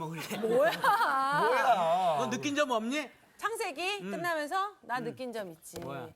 뭐야? 너 느낀 점 없니? 창세기 끝나면서 나 느낀 점 있지. 뭐야?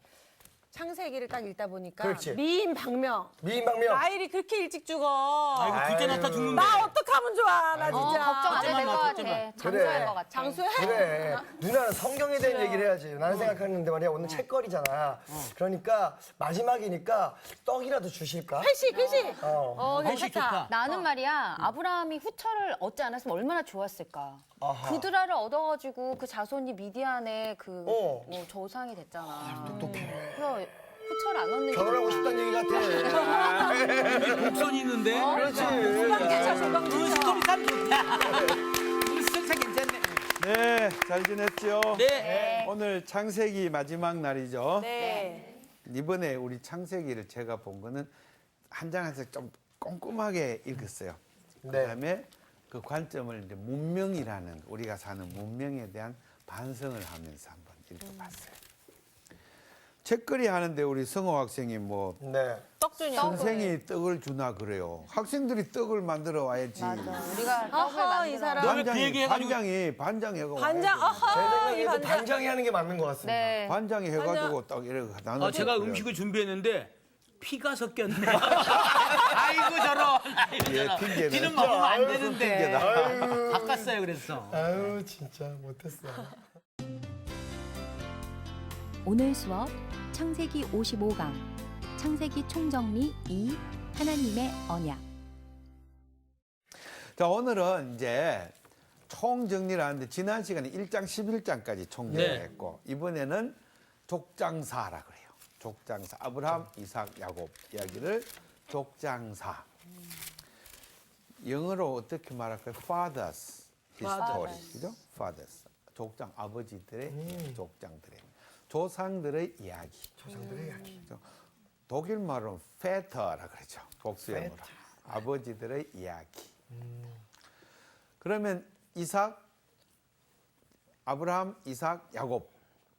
창세기를 딱 읽다 보니까 그렇지. 미인 박명. 미인방명. 라일이 그렇게 일찍 죽어. 아이고 그때 나타 죽는데. 나 어떡하면 좋아. 나 진짜. 걱정 안 해도 될 것 같아. 그래. 장수할 것 같아. 장수해? 그래. 누나는 성경에 대한 얘기를 해야지. 나는 생각하는데 말이야. 오늘 책거리잖아. 그러니까 마지막이니까 떡이라도 주실까? 회식. 회식 좋다. 나는 말이야 아브라함이 후처를 얻지 않았으면 얼마나 좋았을까. 아하. 구드라를 얻어가지고 그 자손이 미디안의 그 어. 뭐 조상이 됐잖아. 똑똑해. 그래서 후처를 안 얻는 게 결혼하고 좋아. 싶다는 얘기 같아. 곡선이 있는데. 그렇지. 조강 그 스토리 참 좋다. 그 스토리 괜찮네. 네, 잘 지냈죠? 네. 오늘 창세기 마지막 날이죠. 네. 이번에 우리 창세기를 제가 본 거는 한 장 한 장 좀 꼼꼼하게 읽었어요. 네. 그다음에 그 관점을 이제 문명이라는 우리가 사는 문명에 대한 반성을 하면서 한번 읽어봤어요. 책거리 하는데 우리 성호 학생이 뭐 네. 떡 주냐. 선생이 떡을 주나 그래요. 학생들이 떡을 만들어 와야지. 우리가 떡을 아하, 이 만들어. 사람. 너왜 그 얘기 해가지고. 반장이 해가지고 반장, 제 아하, 이 생각에도 반장. 반장이 하는 게 맞는 것 같습니다. 네. 반장이 해가지고 딱 이렇게 나눠. 제가 음식을 준비했는데 피가 섞였네. 아이고 저런. 예, 핑계는. 피는 먹으면 안 아유, 되는데. 핑계다. 바꿨어요 그랬어. 아유 진짜 못했어. 오늘 수업 창세기 55강 창세기 총정리 2 하나님의 언약. 자, 오늘은 이제 총 정리를 하는데 지난 시간에 1장 11장까지 총정리를 네. 했고 이번에는 족장사라 그래요. 족장사. 아브라함, 이삭, 야곱 이야기를 족장사. 영어로 어떻게 말할까요? Fathers history. 그죠? Fathers. 족장 아버지들의 족장들의 조상들의 이야기. 조상들의 이야기. 그죠? 독일 말로는 Väter라 그러죠. 복수형으로. 아버지들의 이야기. 그러면 아브라함, 이삭, 야곱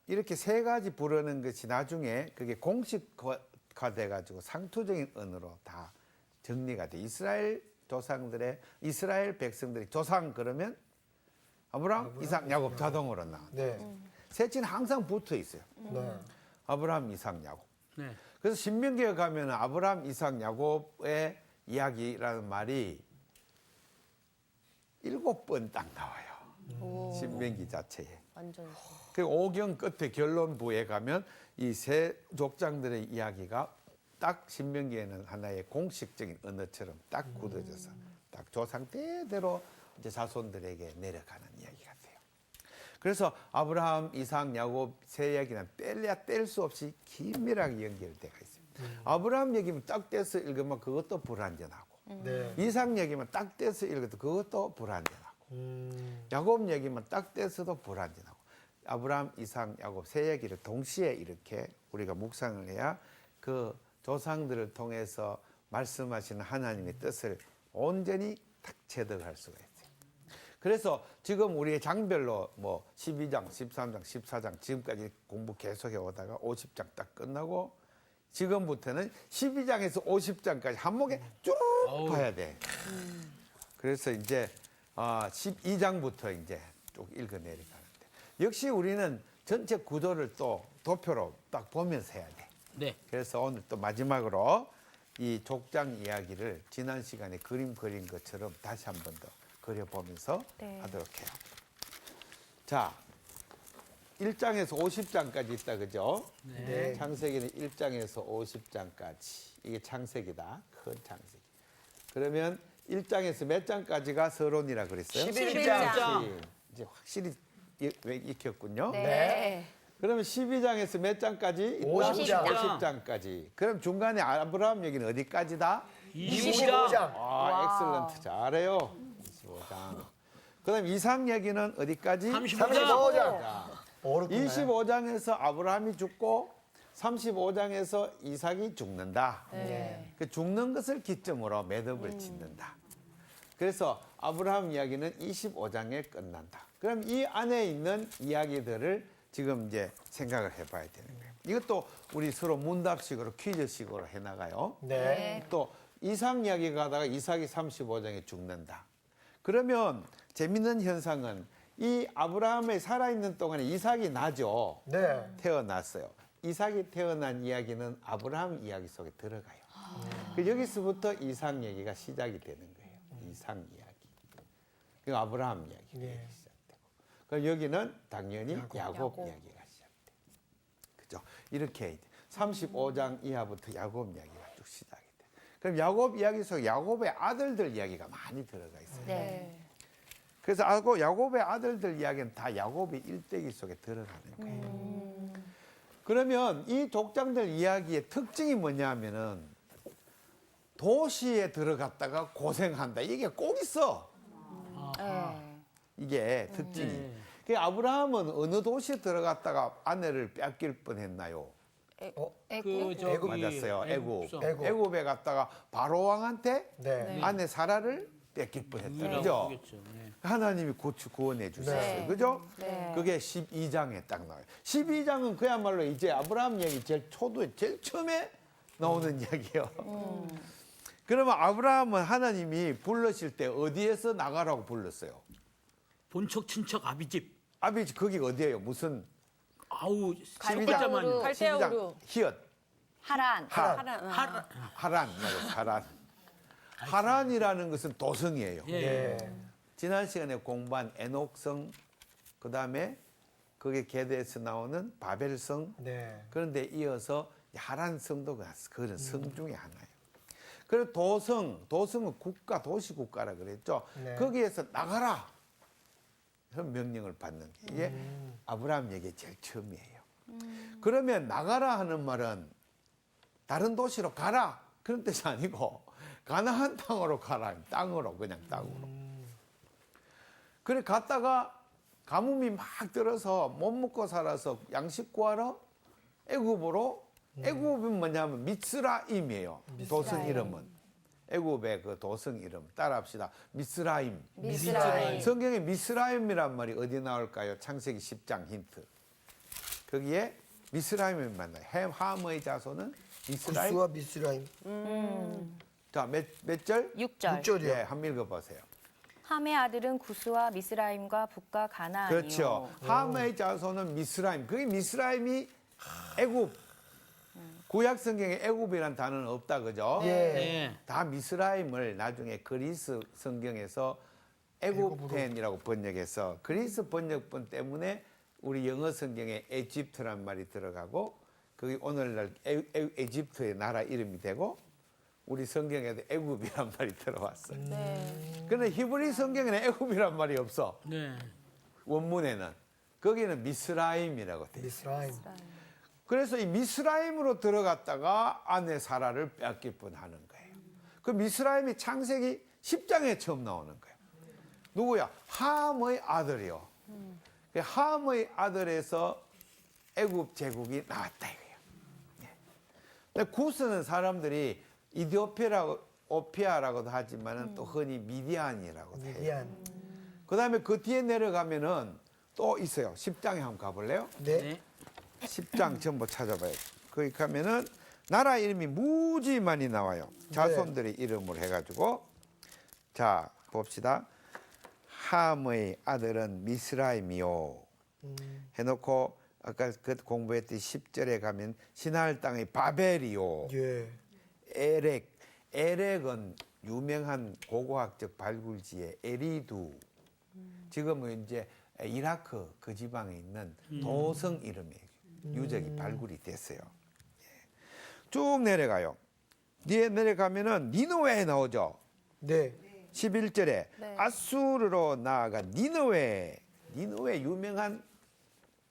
이렇게 세 가지 부르는 것이 나중에 그게 공식화 돼가지고 상투적인 언어로 다 정리가 돼. 이스라엘 백성들의 조상 그러면 아브라함, 이삭, 야곱 자동으로 나와. 네. 셋째는 항상 붙어 있어요. 네. 아브라함, 이삭, 야곱. 네. 그래서 신명기에 가면 아브라함, 이삭, 야곱의 이야기라는 말이 7번 딱 나와요. 신명기 자체에. 완전. 그리고 5경 끝에 결론부에 가면 이 세 족장들의 이야기가 딱 신명기에는 하나의 공식적인 언어처럼 딱 굳어져서 딱 조상 때대로 이제 자손들에게 내려가는 이야기 같아요. 그래서 아브라함, 이삭, 야곱 세 이야기는 뗄래야 뗄 수 없이 긴밀하게 연결되어 있습니다. 아브라함 얘기면 딱 떼서 읽으면 그것도 불완전하고 네. 이삭 얘기만 딱 떼서 읽어도 그것도 불완전하고 야곱 얘기만 딱 떼서도 불완전하고 아브라함, 이삭, 야곱 세 얘기를 동시에 이렇게 우리가 묵상을 해야 그 조상들을 통해서 말씀하시는 하나님의 뜻을 온전히 딱 체득할 수가 있어요. 그래서 지금 우리의 장별로 뭐 12장, 13장, 14장 지금까지 공부 계속해 오다가 50장 딱 끝나고 지금부터는 12장에서 50장까지 한목에 쭉 봐야 돼. 그래서 이제 12장부터 이제 쭉 읽어내려가는데 역시 우리는 전체 구도를 또 도표로 딱 보면서 해야 돼. 네. 그래서 오늘 또 마지막으로 이 족장 이야기를 지난 시간에 그림 그린 것처럼 다시 한 번 더 그려보면서 하도록 해요. 자, 1장에서 50장까지 있다, 그죠? 네. 창세기는 1장에서 50장까지. 이게 창세기다. 큰 창세기. 그러면 1장에서 몇 장까지가 서론이라 그랬어요? 11장. 이제 확실히 익혔군요. 네. 그러면 12장에서 몇 장까지? 50장. 50장까지. 그럼 중간에 아브라함 얘기는 어디까지다? 25장. 엑셀런트. 잘해요. 25장. 그다음 이삭 얘기는 어디까지? 35장. 어렵구나. 25장에서 아브라함이 죽고 35장에서 이삭이 죽는다. 그 죽는 것을 기점으로 매듭을 짓는다. 그래서 아브라함 이야기는 25장에 끝난다. 그럼 이 안에 있는 이야기들을 지금 이제 생각을 해봐야 되는 거예요. 이것도 우리 서로 문답식으로 퀴즈식으로 해나가요. 네. 또 이삭 이야기가 하다가 이삭이 35장에 죽는다. 그러면 재밌는 현상은 이 아브라함이 살아있는 동안에 이삭이 나죠. 네. 태어났어요. 이삭이 태어난 이야기는 아브라함 이야기 속에 들어가요. 그 여기서부터 이삭 얘기가 시작이 되는 거예요. 이삭 이야기. 그 아브라함 이야기가 네. 시작되고. 그럼 여기는 당연히 야곱 이야기가 시작돼요. 그죠? 이렇게 이제 35장 이하부터 야곱 이야기가 쭉 시작이 돼요. 그럼 야곱 이야기 속에 야곱의 아들들 이야기가 많이 들어가 있어요. 네. 그래서 야곱의 아들들 이야기는 다 야곱의 일대기 속에 들어가는 거예요. 그러면 이 족장들 이야기의 특징이 뭐냐면은 도시에 들어갔다가 고생한다. 이게 꼭 있어. 네. 이게 특징이. 그 아브라함은 어느 도시에 들어갔다가 아내를 뺏길 뻔했나요? 애굽. 맞았어요. 애굽. 애굽. 애굽에 갔다가 바로 왕한테 네. 아내 사라를 뺏길 뻔했다. 그죠? 네. 하나님이 고추 구원해 주셨어요. 네. 그죠? 네. 그게 12장에 딱 나와요. 12장은 그야말로 이제 아브라함 얘기 제일 초도에 제일 처음에 나오는 이야기예요. 그러면 아브라함은 하나님이 불러실 때 어디에서 나가라고 불렀어요? 본척 친척 아비집. 아비지 거기 어디예요? 무슨 아우 12장. 갈대아우루. 히엇 하란. 하란 맞아요. 하란. 하란이라는 것은 도성이에요. 예. 네. 지난 시간에 공부한 에녹성, 그 다음에 거기에 게드에서 나오는 바벨성, 네. 그런데 이어서 하란성도 그런 성 중에 하나예요. 그리고 도성은 국가, 도시국가라 그랬죠. 네. 거기에서 나가라. 그런 명령을 받는 게 이게 아브라함 얘기의 제일 처음이에요. 그러면 나가라 하는 말은 다른 도시로 가라. 그런 뜻이 아니고 가나안 땅으로 가라. 땅으로, 그냥 땅으로. 그래 갔다가 가뭄이 막 들어서 못 먹고 살아서 양식 구하러 애굽으로. 애굽은 뭐냐면 미스라임이에요. 도성 이름은. 애굽의 그 도성 이름 따라합시다. 미스라임. 미스라임. 성경에 미스라임이란 말이 어디 나올까요? 창세기 10장 힌트. 거기에 미스라임을 만나요. 함의 자손은 미스라임. 구스와 미스라임. 자, 몇 절? 6절. 6절이요. 예, 한번 읽어보세요. 함의 아들은 구스와 미스라임과 북과 가나안이요. 그렇죠. 함의 자손은 미스라임. 그게 미스라임이 애굽. 구약 성경에 애굽이란 단어는 없다, 그죠? 예. 네. 다 미스라임을 나중에 그리스 성경에서 애굽펜이라고 번역해서 그리스 번역본 때문에 우리 영어 성경에 에집트란 말이 들어가고 그게 오늘날 에집트의 나라 이름이 되고 우리 성경에도 애굽이란 말이 들어왔어요. 네. 그런데 히브리 성경에는 애굽이란 말이 없어. 네. 원문에는. 거기는 미스라임이라고 돼 있어요. 미스라임. 그래서 이 미스라임으로 들어갔다가 아내 사라를 뺏길 뻔하는 거예요. 그 미스라임이 창세기 10장에 처음 나오는 거예요. 누구야? 함의 아들이요. 그 함의 아들에서 애굽 제국이 나왔다 이거예요. 근데 구스는 사람들이 오피아라고도 하지만은 또 흔히 미디안이라고도 해요. 미디안. 그다음에 그 뒤에 내려가면은 또 있어요. 10장에 한번 가볼래요? 네. 네. 10장 전부 찾아봐요. 거기 가면은 나라 이름이 무지 많이 나와요. 자손들의 이름으로 해가지고 자 봅시다. 함의 아들은 미스라임이요. 해놓고 아까 그 공부했던 10절에 가면 시나을 땅의 바벨이요. 예. 에렉은 유명한 고고학적 발굴지의 에리두. 지금은 이제 이라크 그 지방에 있는 도성 이름이에요. 유적이 발굴이 됐어요. 예. 쭉 내려가요. 뒤에 내려가면은 니느웨에 나오죠. 네. 11절에 네. 아수르로 나아가 니느웨 유명한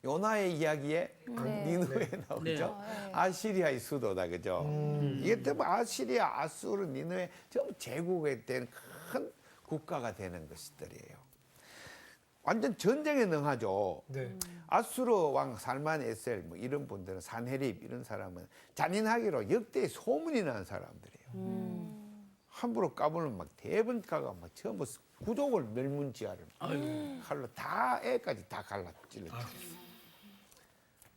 요나의 이야기에 네. 니느웨에 나오죠. 네. 아시리아의 수도다, 그죠? 이게 또 아시리아, 아수르, 니느웨 전부 제국에 된 큰 국가가 되는 것들이에요. 완전 전쟁에 능하죠. 네. 아수르 왕 살만에셀 뭐 이런 분들은 산헤립 이런 사람은 잔인하기로 역대 소문이 나는 사람들이에요. 함부로 까불면 막 대번가가 막 전부 구족을 멸문지하를 칼로 다 애까지 다 갈라 찔렀죠.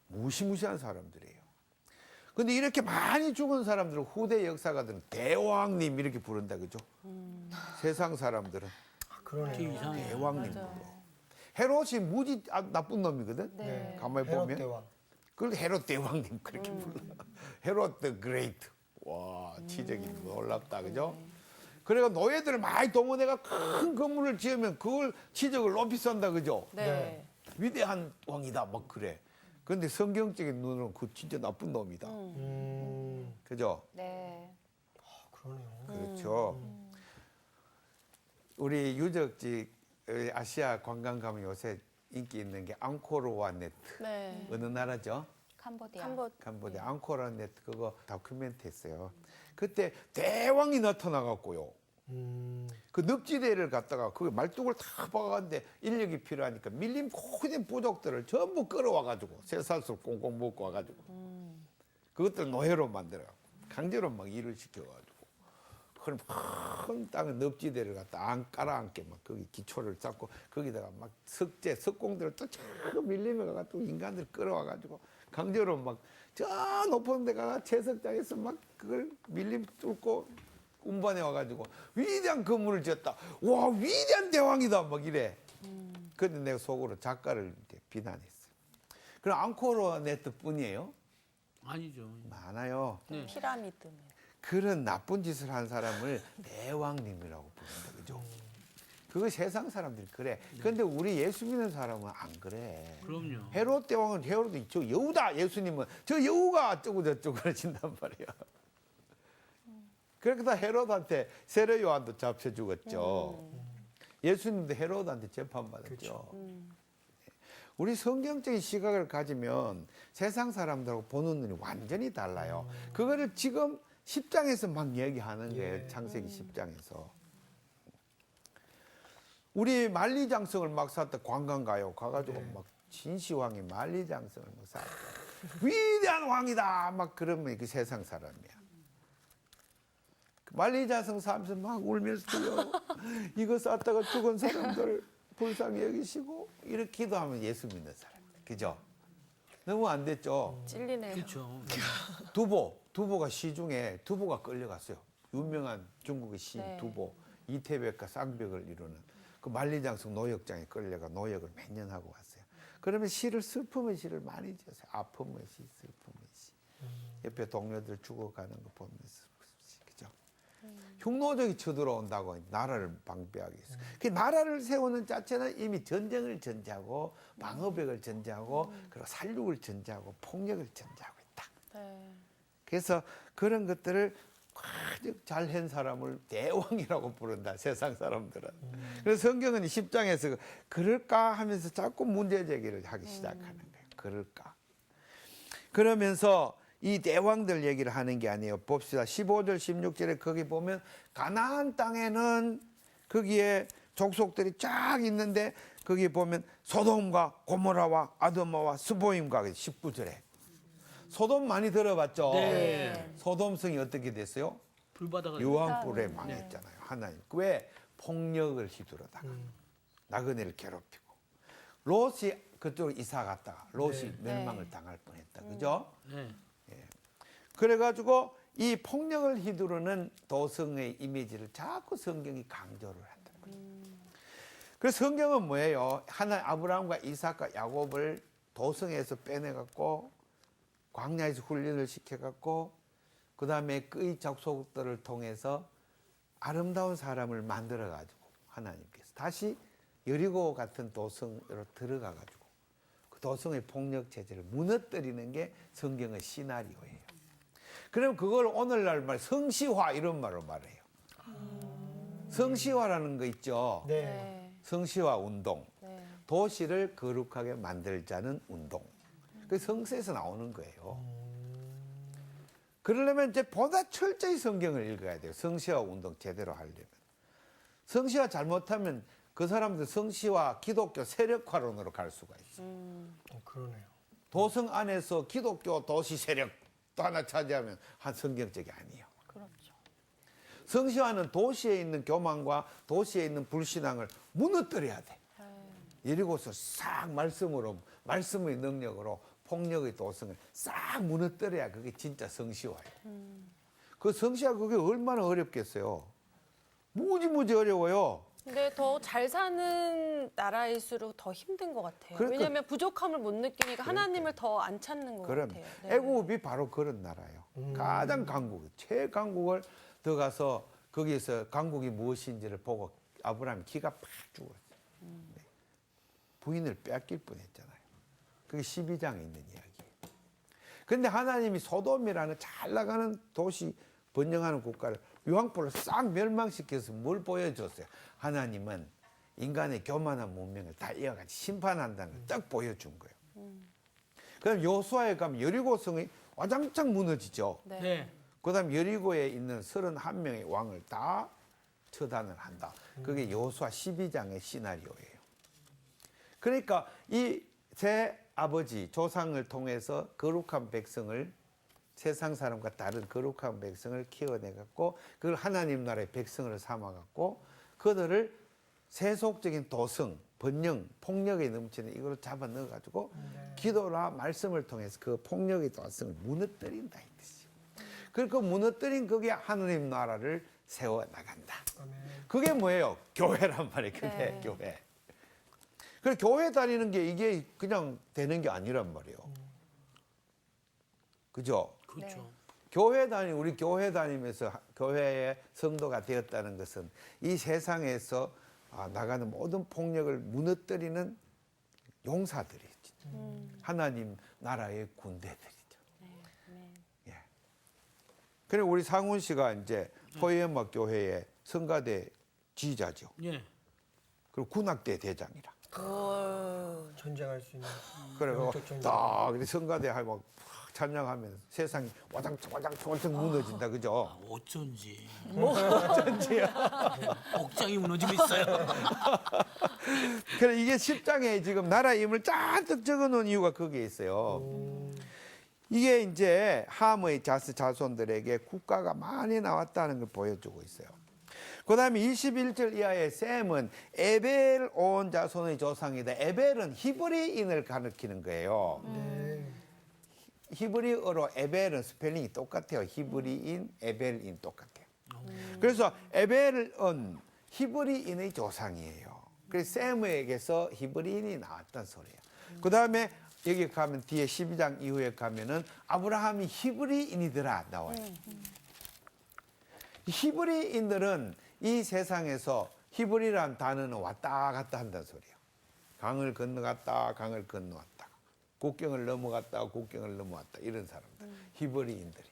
무시무시한 사람들이에요. 근데 이렇게 많이 죽은 사람들을 후대 역사가들은 대왕님 이렇게 부른다, 그죠? 세상 사람들은 그러네요. 대왕님으로. 헤롯이 무지 나쁜 놈이거든. 네. 가만히 헤롯 보면. 대왕. 그걸 헤롯 대왕님 그렇게 불러. 헤롯 더 그레이트. 와, 치적이 놀랍다, 그죠? 그래가 노예들을 많이 동원해가 큰 건물을 지으면 그걸 치적을 높이 쏜다, 그죠? 네. 위대한 왕이다, 막 그래. 그런데 성경적인 눈으로는 그 진짜 나쁜 놈이다. 그죠? 네. 그러네요. 그렇죠. 우리 유적지 아시아 관광 가면 요새 인기 있는 게 앙코르와 네트. 네. 어느 나라죠? 캄보디아. 캄보디아 앙코르와 네트 그거 다큐멘트 했어요. 그때 대왕이 나타나갖고요. 그 늪지대를 갔다가 그 말뚝을 다 박았는데 인력이 필요하니까 밀림 고된 부족들을 전부 끌어와가지고 쇠살술 꽁꽁 먹고 와가지고 그것들 노예로 만들어 강제로 막 일을 시켜가지고 그럼 큰 땅에 늪지대를 갖다 안 깔아앉게 막 거기 기초를 쌓고 거기다가 막 석공들을 또 저 밀림에 가가지고 인간들 끌어와가지고 강제로 막 저 높은 데 가가 채석장에서 막 그걸 밀림 뚫고 운반해 와가지고 위대한 건물을 지었다. 와 위대한 대왕이다 막 이래. 근데 내가 속으로 작가를 이제 비난했어요. 그럼 앙코르 네트뿐이에요? 아니죠. 많아요. 피라미드. 그런 나쁜 짓을 한 사람을 대왕님이라고 부른다, 그죠? 그거 세상 사람들이 그래. 근데 우리 예수 믿는 사람은 안 그래. 그럼요. 헤롯 대왕은 헤롯이 저 여우다. 예수님은 저 여우가 어쩌고 저쩌고 그러신단 말이야. 그러니까 헤롯한테 세례 요한도 잡혀 죽었죠. 예수님도 헤롯한테 재판받았죠. 우리 성경적인 시각을 가지면 세상 사람들하고 보는 눈이 완전히 달라요. 그거를 지금 10장에서 막 얘기하는 거예요. 창세기 10장에서. 우리 만리장성을 막 샀다 관광 가요. 가가지고 막 진시황이 만리장성을 막 사. 위대한 왕이다. 막 그러면 그 세상 사람이야. 만리장성 사면서 막 울면서요. 이거 샀다가 죽은 사람들 불쌍히 여기시고 이렇게 기도하면 예수 믿는 사람들. 그죠? 너무 안 됐죠? 찔리네요. 그렇죠. 두보가 시중에 두보가 끌려갔어요. 유명한 중국의 시인 네. 두보. 이태백과 쌍벽을 이루는 그 만리장성 노역장에 끌려가 노역을 몇 년 하고 왔어요. 그러면 슬픔의 시를 많이 지었어요. 아픔의 시, 슬픔의 시. 옆에 동료들 죽어가는 거 보면서 그죠? 흉노적이 쳐들어온다고 나라를 방비하기 위해서. 그 나라를 세우는 자체는 이미 전쟁을 전제하고 방어벽을 전제하고 그리고 살육을 전제하고 폭력을 전제하고 있다. 네. 그래서 그런 것들을 아주 잘한 사람을 대왕이라고 부른다. 세상 사람들은. 그래서 성경은 10장에서 그럴까 하면서 자꾸 문제 제기를 하기 시작하는 거예요. 그럴까? 그러면서 이 대왕들 얘기를 하는 게 아니에요. 봅시다. 15절 16절에 거기 보면 가나안 땅에는 거기에 족속들이 쫙 있는데 거기 보면 소돔과 고모라와 아드마와 스보임과 19절에 소돔 많이 들어봤죠? 네. 소돔성이 어떻게 됐어요? 불바다가 유황불에 망했잖아요. 하나님. 왜? 폭력을 휘두르다가 나그네를 괴롭히고 롯이 그쪽으로 이사 갔다가 롯이 멸망을 당할 뻔했다. 그죠? 네. 그래가지고 이 폭력을 휘두르는 도성의 이미지를 자꾸 성경이 강조를 한다. 그래서 성경은 뭐예요? 아브라함과 이삭과 야곱을 도성에서 빼내갖고 광야에서 훈련을 시켜갖고 그 다음에 그의 족속들을 통해서 아름다운 사람을 만들어가지고 하나님께서 다시 여리고 같은 도성으로 들어가가지고 그 도성의 폭력 체제를 무너뜨리는 게 성경의 시나리오예요. 그럼 그걸 오늘날 말 성시화 이런 말로 말해요. 성시화라는 거 있죠. 네. 성시화 운동. 네. 도시를 거룩하게 만들자는 운동. 그 성서에서 나오는 거예요. 그러려면 이제 보다 철저히 성경을 읽어야 돼요. 성시화 운동 제대로 하려면. 성시화 잘못하면 그 사람들 성시화 기독교 세력화론으로 갈 수가 있어요. 그러네요. 도성 안에서 기독교 도시 세력 또 하나 차지하면 한 성경적이 아니에요. 그렇죠. 성시화는 도시에 있는 교만과 도시에 있는 불신앙을 무너뜨려야 돼. 예리고서 싹 말씀의 능력으로 폭력의 도성을 싹 무너뜨려야 그게 진짜 성시화예요. 그 성시화 그게 얼마나 어렵겠어요. 무지무지 어려워요. 근데 더 잘 사는 나라일수록 더 힘든 것 같아요. 그러니까- 왜냐하면 부족함을 못 느끼니까 하나님을 더 안 찾는 것 그럼 같아요. 네. 애굽이 바로 그런 나라예요. 가장 강국, 최강국을 들어가서 거기에서 강국이 무엇인지를 보고 아브라함이 기가 팍 죽었어요. 네. 부인을 빼앗길 뻔했잖아요. 그게 12장에 있는 이야기예요. 그런데 하나님이 소돔이라는 잘 나가는 도시 번영하는 국가를 유황불로 싹 멸망시켜서 뭘 보여줬어요? 하나님은 인간의 교만한 문명을 다 이어가지 심판한다는 걸 딱 보여준 거예요. 그럼 요수아에 가면 여리고성이 와장창 무너지죠. 네. 네. 그다음 여리고에 있는 31명의 왕을 다 처단을 한다. 그게 여호수아 12장의 시나리오예요. 그러니까 이 세 아버지 조상을 통해서 거룩한 백성을 세상 사람과 다른 거룩한 백성을 키워내 갖고 그걸 하나님 나라의 백성을 삼아 갖고 그들을 세속적인 도성, 번영, 폭력에 넘치는 이걸 잡아 넣어 가지고 기도나 말씀을 통해서 그 폭력의 도성을 무너뜨린다 이 뜻이에요. 그리고 무너뜨린 그게 하나님 나라를 세워 나간다. 그게 뭐예요? 교회란 말이에요. 그게 네. 교회. 그래서 교회 다니는 게 이게 그냥 되는 게 아니란 말이에요. 그죠? 그렇죠. 우리 교회 다니면서 교회의 성도가 되었다는 것은 이 세상에서 나가는 모든 폭력을 무너뜨리는 용사들이죠. 하나님 나라의 군대들이죠. 예. 그래 우리 상훈 씨가 이제 포에마 교회의 성가대 지휘자죠. 예. 그리고 군악대 대장이라. 전쟁할 수 있는. 그래고 영적 전쟁. 딱 성가대 하고 찬양하면 세상이 와장창 무너진다, 그죠? 어쩐지. 어쩐지요. 옥장이 무너지고 있어요. 그래 이게 10장에 지금 나라 이름을 잔뜩 적어놓은 이유가 거기에 있어요. 이게 이제 함의 자손들에게 국가가 많이 나왔다는 걸 보여주고 있어요. 그 다음에 21절 이하의 셈은 에벨 온 자손의 조상이다. 에벨은 히브리인을 가리키는 거예요. 히브리어로 에벨은 스펠링이 똑같아요. 히브리인, 에벨인 똑같아요. 그래서 에벨은 히브리인의 조상이에요. 그래서 셈에게서 히브리인이 나왔단 소리예요. 그 다음에 여기 가면 뒤에 12장 이후에 가면은 아브라함이 히브리인이더라 나와요. 히브리인들은 이 세상에서 히브리라는 단어는 왔다 갔다 한다는 소리예요. 강을 건너갔다, 강을 건너왔다. 국경을 넘어갔다, 국경을 넘어왔다. 이런 사람들. 히브리인들이.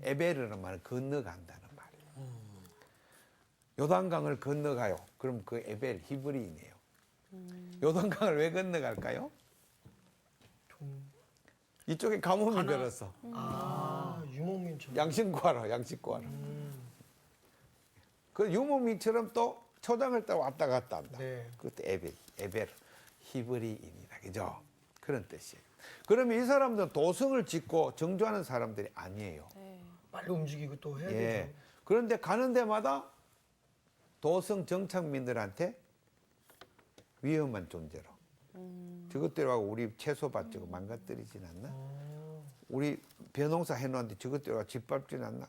에베르는 말은 건너간다는 말이에요. 요단강을 건너가요. 그럼 그 에벨 히브리인이에요. 요단강을 왜 건너갈까요? 이쪽에 가뭄이 들었어. 유목민처럼. 양식 구하러, 양식 구하러. 그 유목민처럼 또 초장을 따라 왔다 갔다 한다. 네. 그것도 에벨, 히브리인이다. 그죠? 그런 뜻이에요. 그러면 이 사람들은 도성을 짓고 정주하는 사람들이 아니에요. 빨리 움직이고 또 해야 예. 되죠. 그런데 가는 데마다 도성 정착민들한테 위험한 존재로. 저것들하고 우리 채소밭 저거 망가뜨리진 않나? 우리 벼농사 해놓았는데 저것들하고 짓밟진 않나?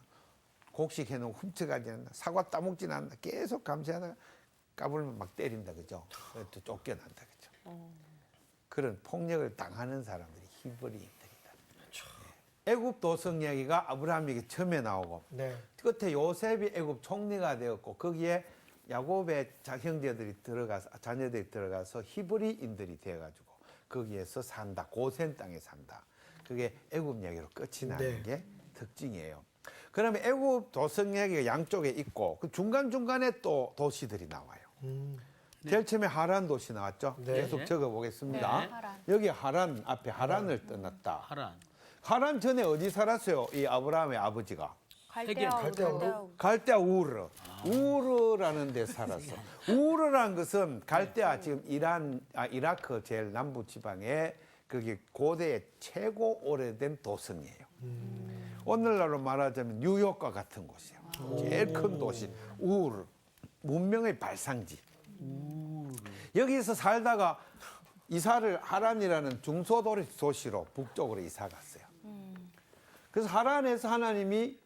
곡식 해놓고 훔쳐가지 않나? 사과 따먹진 않나? 계속 감시하다가 까불면 막 때린다, 그죠? 또 쫓겨난다, 그죠? 그런 폭력을 당하는 사람들이 히브리인들이다. 애굽 도성 이야기가 아브라함에게 처음에 나오고 네. 끝에 요셉이 애굽 총리가 되었고 거기에 야곱의 형제들이 들어가서 자녀들이 들어가서 히브리인들이 되어가지고 거기에서 산다. 고센 땅에 산다. 그게 애굽 이야기로 끝이 나는 네. 게 특징이에요. 그러면 애굽 도성 이야기가 양쪽에 있고 그 중간중간에 또 도시들이 나와요. 제일 처음에 하란 도시 나왔죠. 네. 계속 적어보겠습니다. 네. 하란. 여기 하란 앞에 하란을 떠났다. 하란. 하란 전에 어디 살았어요? 이 아브라함의 아버지가. 갈대아우르. 갈대아 우르. 우르라는 데 살았어. 우르라는 것은 갈대아 지금 이라크 제일 남부 지방에 그게 고대의 최고 오래된 도성이에요. 오늘날로 말하자면 뉴욕과 같은 곳이에요. 제일 큰 도시 우르. 문명의 발상지. 여기서 살다가 이사를 하란이라는 중소도시로 북쪽으로 이사 갔어요. 그래서 하란에서 하나님이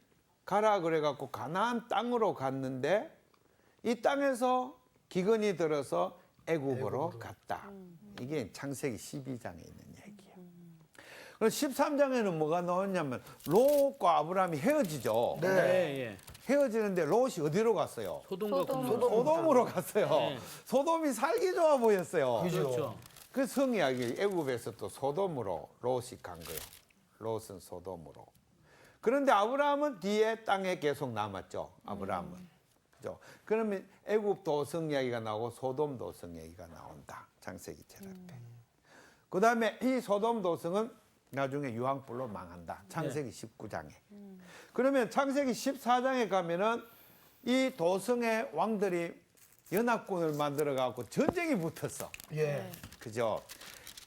가라 그래갖고 가나안 땅으로 갔는데 이 땅에서 기근이 들어서 애굽으로 갔다. 이게 창세기 12장에 있는 얘기예요. 그럼 13장에는 뭐가 나오냐면 롯과 아브라함이 헤어지죠. 네. 예. 헤어지는데 롯이 어디로 갔어요? 소돔과 고모라. 소돔으로 갔어요. 네. 소돔이 살기 좋아 보였어요. 그렇죠. 그 성이야기 애굽에서 또 소돔으로 롯이 간 거예요. 롯은 소돔으로. 그런데 아브라함은 뒤에 땅에 계속 남았죠. 아브라함은. 그죠? 그러면 애굽 도성 이야기가 나오고 소돔 도성 이야기가 나온다. 창세기 제일 앞에. 그다음에 이 소돔 도성은 나중에 유황불로 망한다. 창세기 19장에. 그러면 창세기 14장에 가면은 이 도성의 왕들이 연합군을 만들어 갖고 전쟁이 붙었어. 예. 그죠?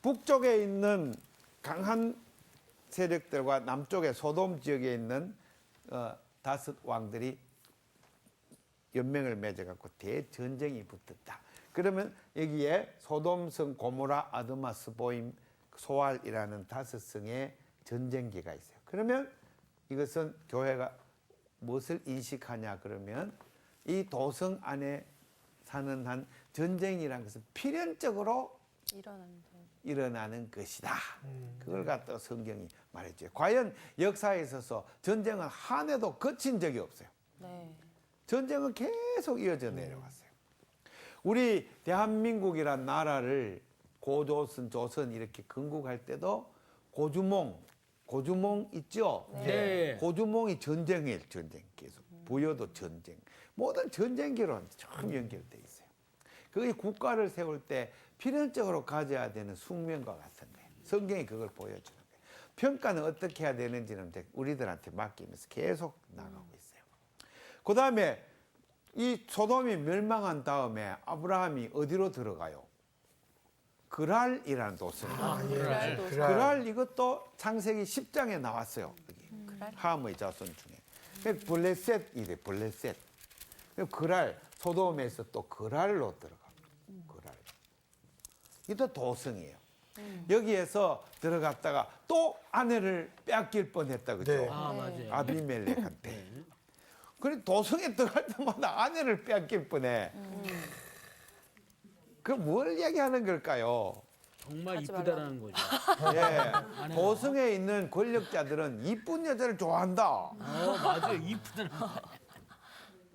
북쪽에 있는 강한 세력들과 남쪽에 소돔 지역에 있는 다섯 왕들이 연맹을 맺어갖고 대전쟁이 붙었다. 그러면 여기에 소돔성, 고모라, 아드마, 스보임, 소알이라는 다섯 성의 전쟁기가 있어요. 그러면 이것은 교회가 무엇을 인식하냐 그러면 이 도성 안에 사는 한 전쟁이라는 것은 필연적으로 일어나는 것이다. 그걸 갖다가 성경이 말했죠. 과연 역사에 있어서 전쟁은 한 해도 거친 적이 없어요. 네. 전쟁은 계속 이어져 내려왔어요. 우리 대한민국이란 나라를 고조선, 조선 이렇게 건국할 때도 고주몽 있죠? 네. 고주몽이 전쟁이에요. 전쟁 계속. 부여도 전쟁. 모든 전쟁기로 참 연결돼 있어요. 그게 국가를 세울 때 필연적으로 가져야 되는 숙명과 같은 거예요. 성경이 그걸 보여주는 거예요. 평가는 어떻게 해야 되는지는 우리들한테 맡기면서 계속 나가고 있어요. 그 다음에 이 소돔이 멸망한 다음에 아브라함이 어디로 들어가요? 그랄이라는 도성. 예. 그랄 이것도 창세기 10장에 나왔어요. 여기. 함의 자손 중에. 블레셋이래, 블레셋. 그랄, 소돔에서 또 그랄로 들어가. 그랄. 이것도 도성이에요. 여기에서 들어갔다가 또 아내를 빼앗길 뻔했다, 그죠? 네. 아, 맞아요. 아비멜렉한테. 그래 도성에 들어갈 때마다 아내를 빼앗길 뻔해. 그 뭘 얘기하는 걸까요? 정말 하지 이쁘다라는 거죠. 예, 도성에 있는 권력자들은 이쁜 여자를 좋아한다. 맞아요. 이쁘다는 거.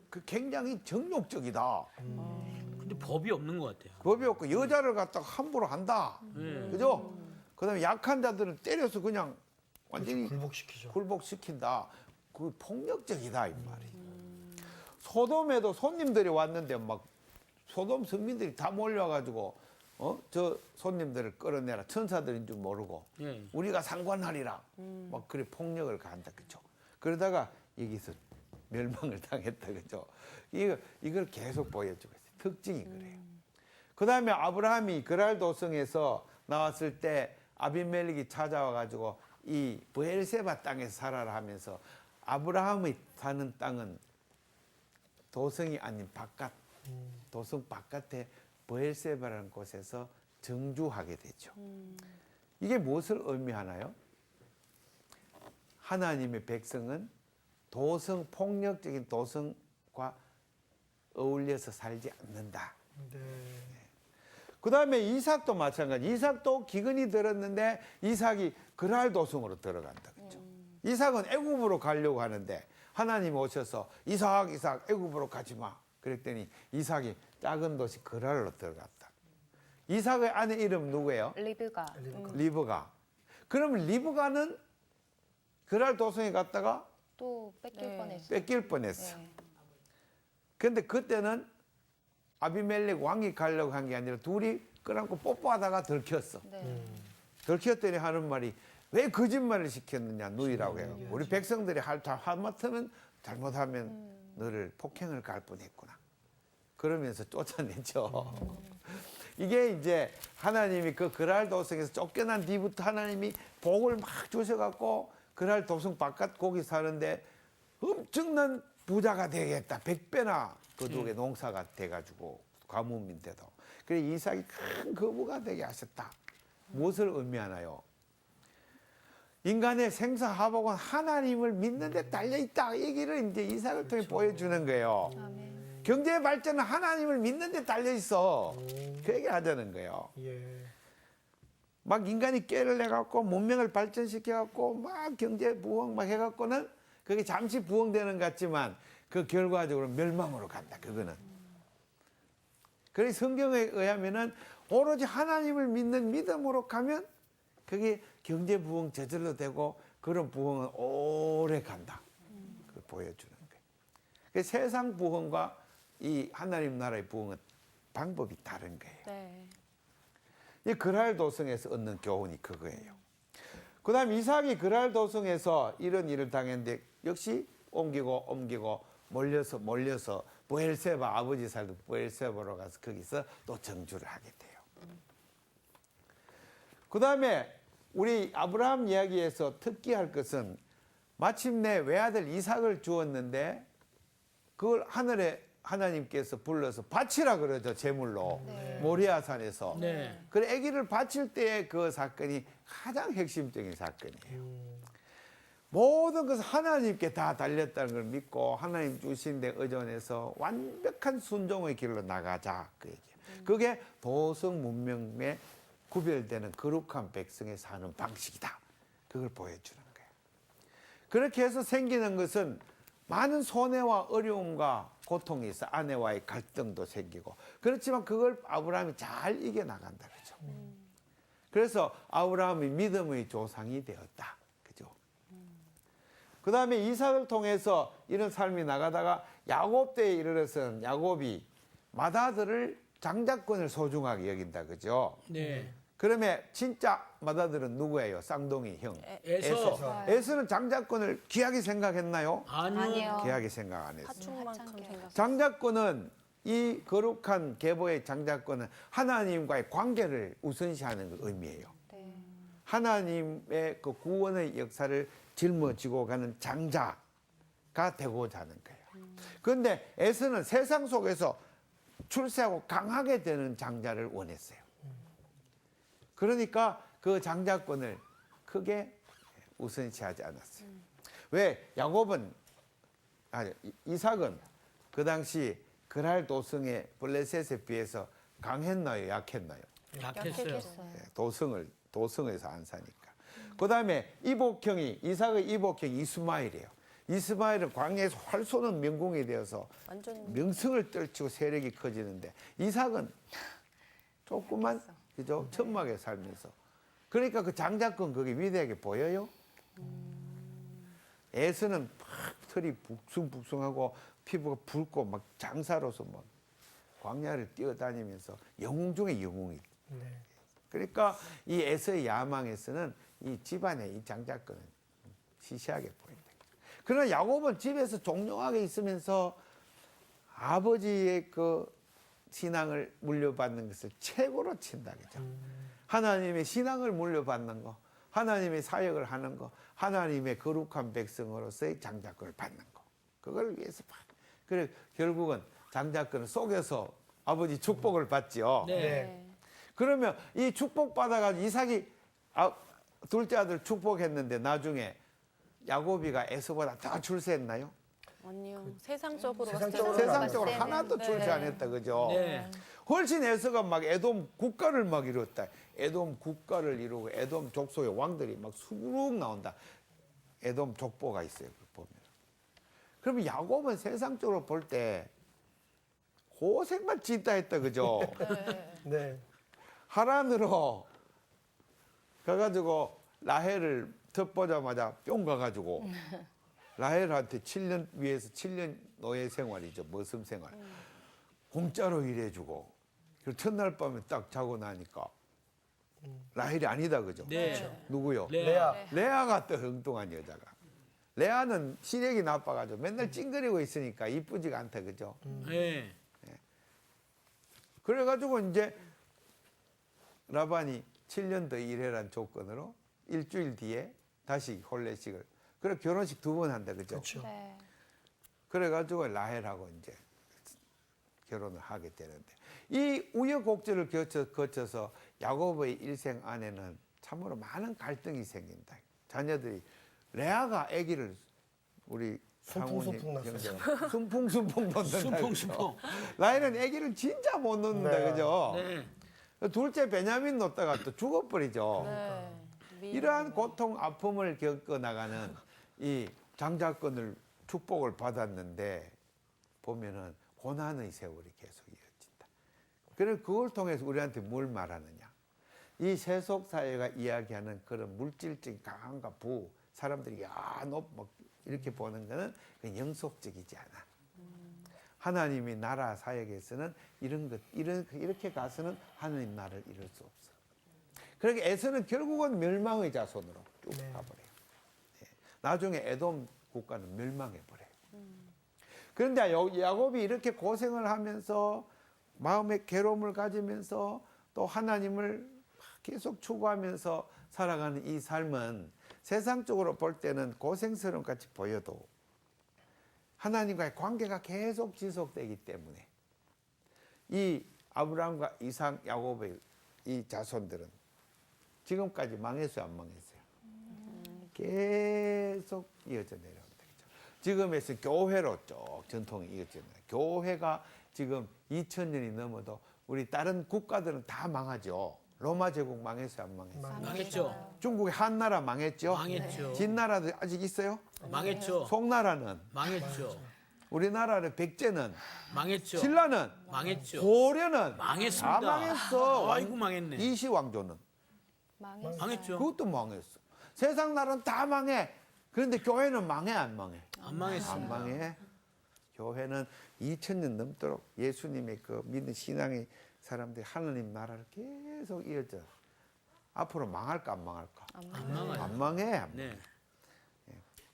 그 굉장히 정욕적이다. 근데 법이 없는 것 같아요. 법이 없고 여자를 갖다가 함부로 한다. 그죠? 그다음에 약한 자들은 때려서 그냥 완전히 굴복시키죠. 굴복시킨다. 그 폭력적이다 이 말이. 소돔에도 손님들이 왔는데 막 소돔 성민들이 다 몰려가지고 저 손님들을 끌어내라. 천사들인 줄 모르고 예. 우리가 상관하리라. 막 그래 폭력을 가한다 그죠? 그러다가 여기서 멸망을 당했다 그죠? 이걸 계속 보여주고 있어요. 특징이 그래요. 그 다음에 아브라함이 그랄 도성에서 나왔을 때 아비멜렉이 찾아와 가지고 이 브엘세바 땅에서 살아라 하면서 아브라함이 사는 땅은 도성이 아닌 바깥, 도성 바깥에 브엘세바라는 곳에서 정주하게 되죠. 이게 무엇을 의미하나요? 하나님의 백성은 폭력적인 도성과 어울려서 살지 않는다. 네. 그 다음에 이삭도 마찬가지. 이삭도 기근이 들었는데 이삭이 그랄 도성으로 들어간다. 그죠? 이삭은 애굽으로 가려고 하는데 하나님 오셔서 이삭 애굽으로 가지 마. 그랬더니 이삭이 작은 도시 그랄로 들어갔다. 이삭의 아내 이름 누구예요? 리브가. 리브가. 그러면 리브가는 그랄 도성에 갔다가 또 뺏길 네. 뻔했어요. 뺏길 뻔했어. 네. 근데 그때는 아비멜렉 왕이 가려고 한 게 아니라 둘이 끌어안고 뽀뽀하다가 들켰어. 네. 들켰더니 하는 말이 왜 거짓말을 시켰느냐 누이라고 해요. 우리 백성들이 하마터면 잘못하면 너를 폭행을 가할 뻔했구나. 그러면서 쫓아내죠. 이게 이제 하나님이 그 그랄 도성에서 쫓겨난 뒤부터 하나님이 복을 막 주셔갖고 그랄 도성 바깥 거기 사는데 엄청난 부자가 되겠다. 100배나 그쪽에 농사가 돼가지고 가뭄인데도. 그래 이삭이 큰 거부가 되게 하셨다. 무엇을 의미하나요? 인간의 생사하복은 하나님을 믿는 데 달려있다. 이 얘기를 이제 이삭을 통해 보여주는 거예요. 경제 발전은 하나님을 믿는 데 달려 있어. 그 얘기 하자는 거예요. 예. 막 인간이 깨를 내갖고 문명을 발전시켜갖고 막 경제 부흥 막 해갖고는 그게 잠시 부흥되는 것 같지만 그 결과적으로 멸망으로 간다. 그거는. 그래서 성경에 의하면은 오로지 하나님을 믿는 믿음으로 가면 그게 경제 부흥 저절로 되고 그런 부흥은 오래 간다. 그걸 보여주는 거예요. 그 세상 부흥과 이 하나님 나라의 부흥은 방법이 다른 거예요. 네. 이 그랄 도성에서 얻는 교훈이 그거예요. 그다음 이삭이 그랄 도성에서 이런 일을 당했는데 역시 옮기고 몰려서 브엘세바 아버지 살던 브엘세바로 가서 거기서 또 정주를 하게 돼요. 그다음에 우리 아브라함 이야기에서 특기할 것은 마침내 외아들 이삭을 주었는데 그걸 하늘에 하나님께서 불러서 바치라 그러죠. 제물로. 모리아산에서. 네. 그래 아기를 바칠 때의 그 사건이 가장 핵심적인 사건이에요. 모든 것을 하나님께 다 달렸다는 걸 믿고 하나님 주신 데 의존해서 완벽한 순종의 길로 나가자 그 얘기예요. 그게 도성 문명에 구별되는 거룩한 백성의 사는 방식이다. 그걸 보여주는 거예요. 그렇게 해서 생기는 것은 많은 손해와 어려움과 고통이 있어 아내와의 갈등도 생기고 그렇지만 그걸 아브라함이 잘 이겨나간다 그죠. 그래서 아브라함이 믿음의 조상이 되었다 그죠. 그 다음에 이삭을 통해서 이런 삶이 나가다가 야곱 때에 이르러서는 야곱이 맏아들을 장자권을 소중하게 여긴다 그죠. 네. 그러면 진짜 맏아들은 누구예요? 쌍둥이 형 에서. 에서는 장자권을 귀하게 생각했나요? 아니요. 귀하게 생각 안 했어요. 하충만큼 생각. 장자권은 이 거룩한 계보의 장자권은 하나님과의 관계를 우선시하는 걸 의미해요. 하나님의 그 구원의 역사를 짊어지고 가는 장자가 되고자 하는 거예요. 그런데 에서는 세상 속에서 출세하고 강하게 되는 장자를 원했어요. 그러니까 그 장자권을 크게 우선시하지 않았어요. 왜? 이삭은 그 당시 그랄 도성의 블레셋에 비해서 강했나요? 약했나요? 약했어요. 도성에서 안 사니까. 그 다음에 이삭의 이복형이 이스마엘이에요. 이스마엘은 광야에서 활 쏘는 명궁이 되어서 완전 명성을 떨치고 세력이 커지는데 이삭은 조그만 그죠? 천막에 살면서. 그러니까 그 장자권 그게 위대하게 보여요? 에서는 막 털이 북숭북숭하고 피부가 붉고 막 장사로서 막 광야를 뛰어다니면서 영웅 중에 영웅이. 그러니까 이 에서의 야망에서는 이 집안의 이 장자권은 시시하게 보인다. 그러나 야곱은 집에서 종종하게 있으면서 아버지의 그 신앙을 물려받는 것을 최고로 친다 그죠. 하나님의 신앙을 물려받는 거, 하나님의 사역을 하는 거, 하나님의 거룩한 백성으로서의 장자권을 받는 거. 그걸 위해서 그래 결국은 장자권을 속여서 아버지 축복을 받지요. 네. 그러면 이 축복 받아가지고 이삭이 둘째 아들 축복했는데 나중에 야곱이가 에서보다 더 출세했나요? 아니요. 세상적으로 세상적으로 세상적으로 봤을 하나도 때는, 출세 안 했다 그죠? 네. 훨씬 에서가 막 에돔 국가를 막 이뤘다. 에돔 국가를 이루고 에돔 족속의 왕들이 막 수두룩 나온다. 에돔 족보가 있어요. 보면. 그러면 야곱은 세상적으로 볼 때 고생만 짓다 했다 그죠? 네. 하란으로 가가지고 라헬을 덮보자마자 뿅 가가지고 라헬한테 7년 위에서 7년 노예 생활이죠. 머슴 생활. 공짜로 일해주고 그리고 첫날 밤에 딱 자고 나니까 라헬이 아니다 그죠? 네. 누구요? 레아. 레아가 또 엉뚱한 여자가. 레아는 시력이 나빠가지고 맨날 찡그리고 있으니까 이쁘지가 않다 그죠? 네. 그래가지고 이제 라반이 7년 더 일해란 조건으로 일주일 뒤에 다시 혼례식을. 그래 결혼식 2번 한다 그죠? 그렇죠. 네. 그래가지고 라헬하고 이제 결혼을 하게 되는데 이 우여곡절을 거쳐서 야곱의 일생 안에는 참으로 많은 갈등이 생긴다. 자녀들이 레아가 아기를 우리 순풍순풍 났어요. 순풍순풍 놓는다. 순풍순풍. 라인은 아기를 진짜 못 놓는다, 네. 그죠? 네. 둘째 베냐민 놓다가 또 죽어버리죠. 네. 이러한 고통, 아픔을 겪어 나가는 이 장자권을 축복을 받았는데 보면은 고난의 세월이 계속 이어진다. 그래서 그걸 통해서 우리한테 뭘 말하느냐? 이 세속 사회가 이야기하는 그런 물질적인 강함과 부, 사람들이 뭐 이렇게 보는 거는 그건 영속적이지 않아. 하나님이 나라 사역에서는 이렇게 가서는 하나님 나라를 이룰 수 없어. 그러니까 에서는 결국은 멸망의 자손으로 쭉 가버려요. 예. 나중에 에돔 국가는 멸망해버려요. 그런데 야곱이 이렇게 고생을 하면서 마음의 괴로움을 가지면서 또 하나님을 계속 추구하면서 살아가는 이 삶은 세상적으로 볼 때는 고생스러운 같이 보여도 하나님과의 관계가 계속 지속되기 때문에 이 아브라함과 이삭, 야곱의 이 자손들은 지금까지 망했어요, 안 망했어요? 계속 이어져 내려옵니다. 그렇죠? 지금에서 교회로 쭉 전통이 이어져 내려. 교회가 지금 2000년이 넘어도 우리 다른 국가들은 다 망하죠. 로마 제국 망했어요, 안 망했어요? 망했죠. 중국의 한나라 망했죠. 망했죠. 진나라도 아직 있어요? 망했죠. 송나라는, 망했죠. 우리나라의 백제는, 망했죠. 신라는, 망했죠. 고려는 망했습니다. 다 망했어. 아이고 망했네. 이시왕조는 망했죠. 그것도 망했어. 세상 나라는 다 망해. 그런데 교회는 망해, 안 망해? 안 안 망했습니다. 망해. 교회는 2000년 넘도록 예수님의 그 믿는 신앙의 사람들이 하나님 나라를 계속 이어져. 앞으로 망할까, 안 망할까? 안 망해요. 안 망해. 안 망해. 네.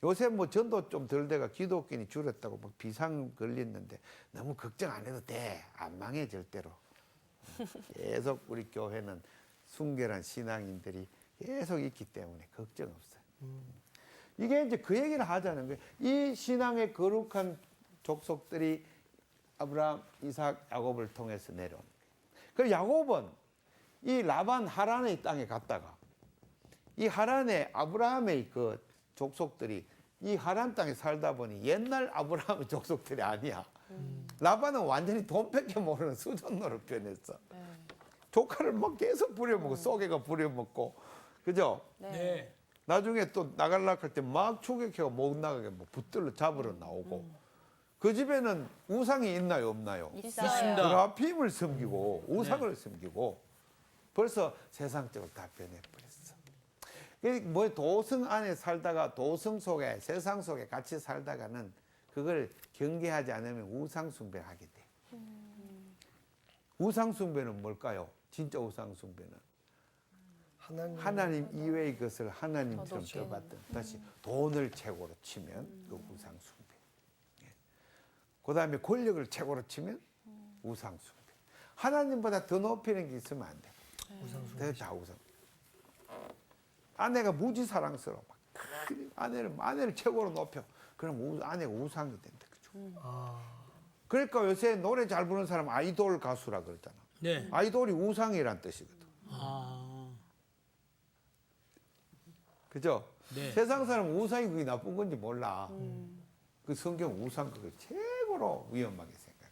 요새 뭐 전도 좀 덜 돼가 기독교인이 줄었다고 막 비상 걸렸는데 너무 걱정 안 해도 돼. 안 망해 절대로. 계속 우리 교회는 순결한 신앙인들이 계속 있기 때문에 걱정 없어요. 이게 이제 그 얘기를 하자는 거예요. 이 신앙의 거룩한 족속들이 아브라함, 이삭, 야곱을 통해서 내려온 거예요. 그리고 야곱은 이 라반 하란의 땅에 갔다가 이 하란의 아브라함의 그 족속들이 이 하란 땅에 살다 보니 옛날 아브라함의 족속들이 아니야. 라반은 완전히 돈밖에 모르는 수전노로 변했어. 조카를 막 계속 부려먹고 쏘개가 부려먹고 그죠? 네. 나중에 또 나가려고 할 때 막 추격해가 못 나가게 뭐 붙들러 잡으러 나오고 그 집에는 우상이 있나요 없나요? 있습니다. 그라핌을 섬기고 우상을 섬기고 벌써 세상적으로 다 변해버렸어. 뭐 도성 안에 살다가 도성 속에 세상 속에 같이 살다가는 그걸 경계하지 않으면 우상 숭배하게 돼. 우상 숭배는 뭘까요? 진짜 우상 숭배는 하나님 이외의 것을 하나님처럼 떠받든 다시 돈을 최고로 치면 그 우상 숭배. 그다음에 권력을 최고로 치면 우상 숭배. 하나님보다 더 높이는 게 있으면 안 돼. 다 우상. 아내가 무지 사랑스러워. 막 아내를 최고로 높여. 그럼 아내가 우상이 된다. 그죠? 그러니까 요새 노래 잘 부르는 사람 아이돌 가수라 그러잖아. 네. 아이돌이 우상이란 뜻이거든. 아. 그죠? 네. 세상 사람은 우상이 그게 나쁜 건지 몰라. 그 성경 우상 그걸 최고로 위험하게 생각해.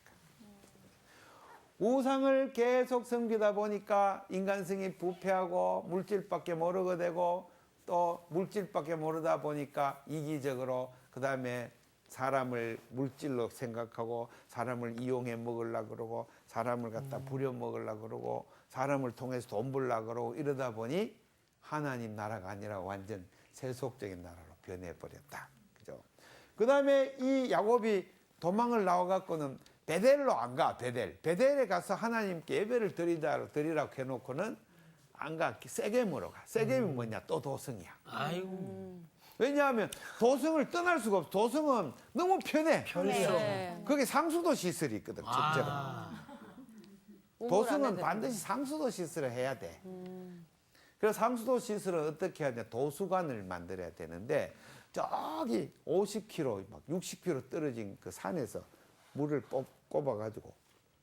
우상을 계속 섬기다 보니까 인간성이 부패하고 물질밖에 모르게 되고 또 물질밖에 모르다 보니까 이기적으로 그다음에 사람을 물질로 생각하고 사람을 이용해 먹으려고 그러고 사람을 갖다 부려 먹으려고 그러고 사람을 통해서 돈 벌려고 그러고 이러다 보니 하나님 나라가 아니라 완전 세속적인 나라로 변해버렸다. 그죠? 그 다음에 이 야곱이 도망을 나와갖고는 베델로 안 가, 베델에 가서 하나님께 예배를 드리라고 해놓고는 안 가, 세겜으로 가. 세겜이 뭐냐? 또 도성이야. 아이고. 왜냐하면 도성을 떠날 수가 없어. 도성은 너무 편해. 네. 거기 상수도 시설이 있거든, 실제로. 도성은 반드시 상수도 시설을 해야 돼. 그래서 상수도 시설은 어떻게 해야 돼? 도수관을 만들어야 되는데 저기 50km, 막 60km 떨어진 그 산에서 물을 꼽아가지고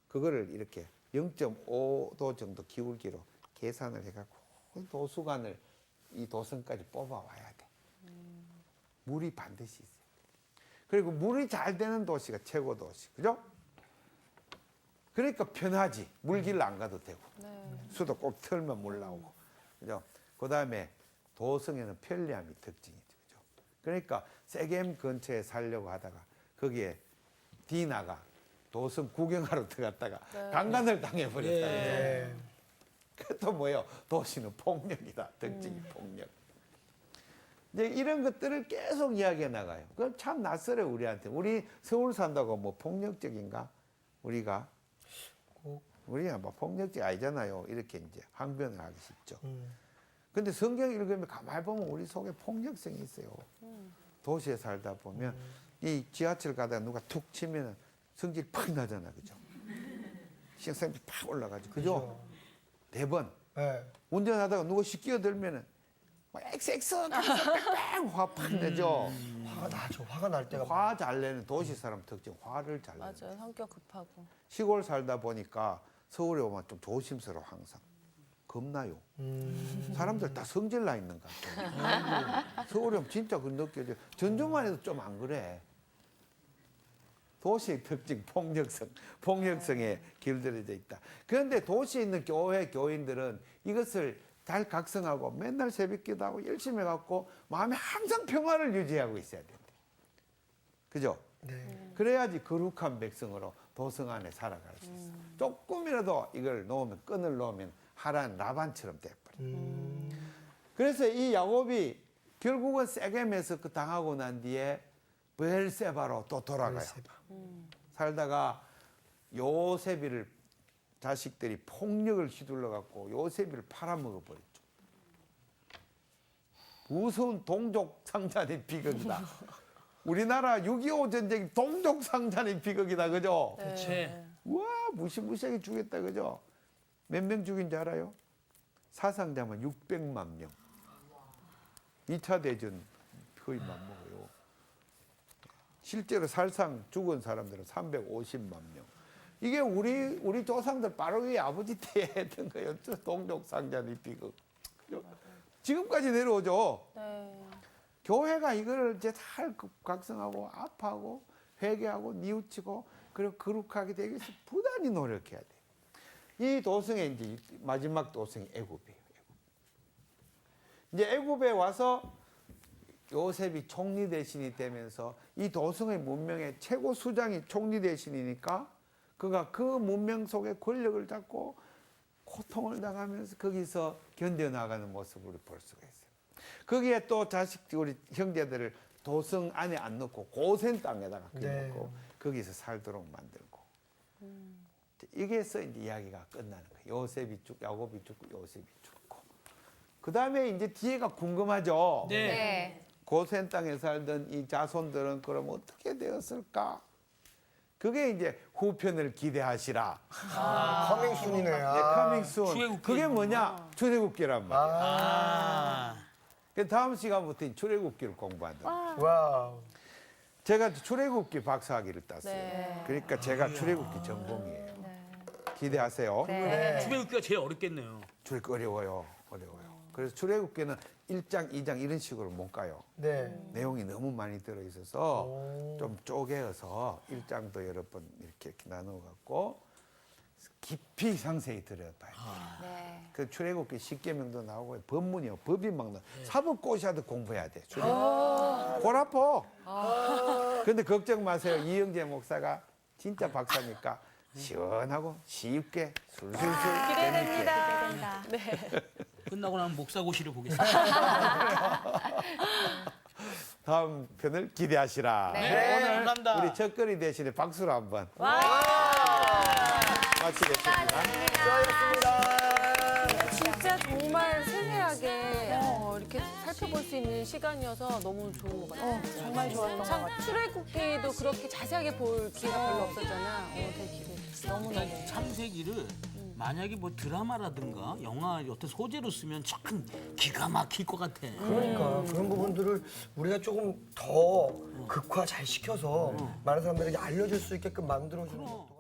그거를 이렇게 0.5도 정도 기울기로 계산을 해갖고 도수관을 이 도성까지 뽑아와야 돼. 물이 반드시 있어요. 그리고 물이 잘 되는 도시가 최고 도시. 그죠? 그러니까 편하지. 물길 안 가도 되고. 수도 꼭 틀면 물 나오고. 그죠? 그다음에 도성에는 편리함이 특징이죠. 그죠? 그러니까 세겜 근처에 살려고 하다가 거기에 디나가 도성 구경하러 들어갔다가 강간을 당해버렸다. 네. 그것도 뭐예요? 도시는 폭력이다. 특징이 폭력. 이제 이런 것들을 계속 이야기해 나가요. 그건 참 낯설어요, 우리한테. 우리 서울 산다고 뭐 폭력적인가? 우리가 뭐 폭력적 아니잖아요. 이렇게 이제 항변을 하기 쉽죠. 근데 성경 읽으면 가만히 보면 우리 속에 폭력성이 있어요. 도시에 살다 보면 이 지하철 가다가 누가 툭 치면 성질 팍 나잖아, 그죠? 신경성이 팍 올라가죠, 그죠? 대번 네. 운전하다가 누가 끼어들면은 막 엑스엑스 뺑뺑 화 팍 내죠. 화가 나죠. 화가 날 때가 화 잘 내는 도시 사람 특징, 화를 잘 내는. 맞아요. 성격 급하고. 시골 살다 보니까 서울에 오면 좀 조심스러워 항상. 겁나요. 사람들 다 성질 나 있는 것 같아요. 서울에 오면 진짜 그 느껴져요. 전주만 해도 좀 안 그래. 도시의 특징, 폭력성에 길들여져 있다. 그런데 도시에 있는 교회, 교인들은 이것을 잘 각성하고 맨날 새벽기도 하고 열심히 해갖고 마음에 항상 평화를 유지하고 있어야 된대. 그죠? 네. 그래야지 거룩한 백성으로 도성 안에 살아갈 수 있어. 조금이라도 이걸 놓으면, 끈을 놓으면 하란 라반처럼 돼버려. 그래서 이 야곱이 결국은 세겜에서 그 당하고 난 뒤에 브엘세바로 또 돌아가요. 살다가 요셉이를 자식들이 폭력을 휘둘러 갖고 요셉이를 팔아먹어 버렸죠. 무서운 동족 상잔의 비극이다. 우리나라 6.25 전쟁이 동족 상잔의 비극이다, 그죠? 그치. 와, 무시무시하게 죽였다, 그죠? 몇 명 죽인 줄 알아요? 사상자만 600만 명. 2차 대전 거의 맞먹어요. 실제로 살상 죽은 사람들은 350만 명. 이게 우리 조상들 바로 위에 아버지 때에 했던 거예요. 동족 상잔의 비극. 그죠? 지금까지 내려오죠. 네. 교회가 이거를 이제 잘 각성하고 아파하고 회개하고 뉘우치고 그리고 거룩하게 되기 위해서 부단히 노력해야 돼요. 이 도성의 이제 마지막 도성이 애굽이에요. 이제 애굽에 와서 요셉이 총리 대신이 되면서 이 도성의 문명의 최고 수장이 총리 대신이니까 그가 그 문명 속에 권력을 잡고 고통을 당하면서 거기서 견뎌나가는 모습을 볼 수가 있어요. 거기에 또 우리 형제들을 도성 안에 안 넣고 고센 땅에다가 네. 넣고 거기서 살도록 만들고 이게서 이제 이야기가 끝나는 거예요. 야곱이 죽고 요셉이 죽고 그 다음에 이제 뒤에가 궁금하죠. 네. 네. 고센 땅에 살던 이 자손들은 그럼 어떻게 되었을까? 그게 이제 후편을 기대하시라. 커밍순이네. 네, 커밍순. 출애굽기. 그게 뭐냐? 출애굽기란 말이에요. 아. 그 다음 시간부터 출애굽기를 공부한다. 와우. 제가 출애굽기 박사학위를 땄어요. 네. 그러니까 제가 출애굽기 전공이에요. 기대하세요. 네. 출애굽기가 제일 어렵겠네요. 출애굽기 어려워요. 그래서 출애굽기는 1장, 2장 이런 식으로 못 가요. 네. 내용이 너무 많이 들어있어서 오. 좀 쪼개어서 1장도 여러 번 이렇게 나누어 갖고 깊이 상세히 들여봐요. 네. 그 출애굽기 10계명도 나오고 법문이요. 법이 막 나와. 사법고시하도 공부해야 돼. 골 아파. 근데 걱정 마세요. 이영재 목사가 진짜 박사니까 시원하고 쉽게 술술술 재밌게. 기대됩니다. 네. 끝나고 나면 목사고시를 보겠습니다. 다음 편을 기대하시라. 네, 오늘 감사합니다. 우리 첫거리 대신에 박수로 한번 마치겠습니다. 진짜 정말 세세하게 이렇게 살펴볼 수 있는 시간이어서 너무 좋은 것 같아요. 정말 좋았던 것 참 같아요. 출애굽기도 그렇게 자세하게 볼 기회가 별로 없었잖아. 되게 기대. 그러니까 창세기를 만약에 뭐 드라마라든가 영화 어떤 소재로 쓰면 참 기가 막힐 것 같아. 그러니까 그런 부분들을 우리가 조금 더 극화 잘 시켜서 많은 사람들에게 알려줄 수 있게끔 만들어주는 것도.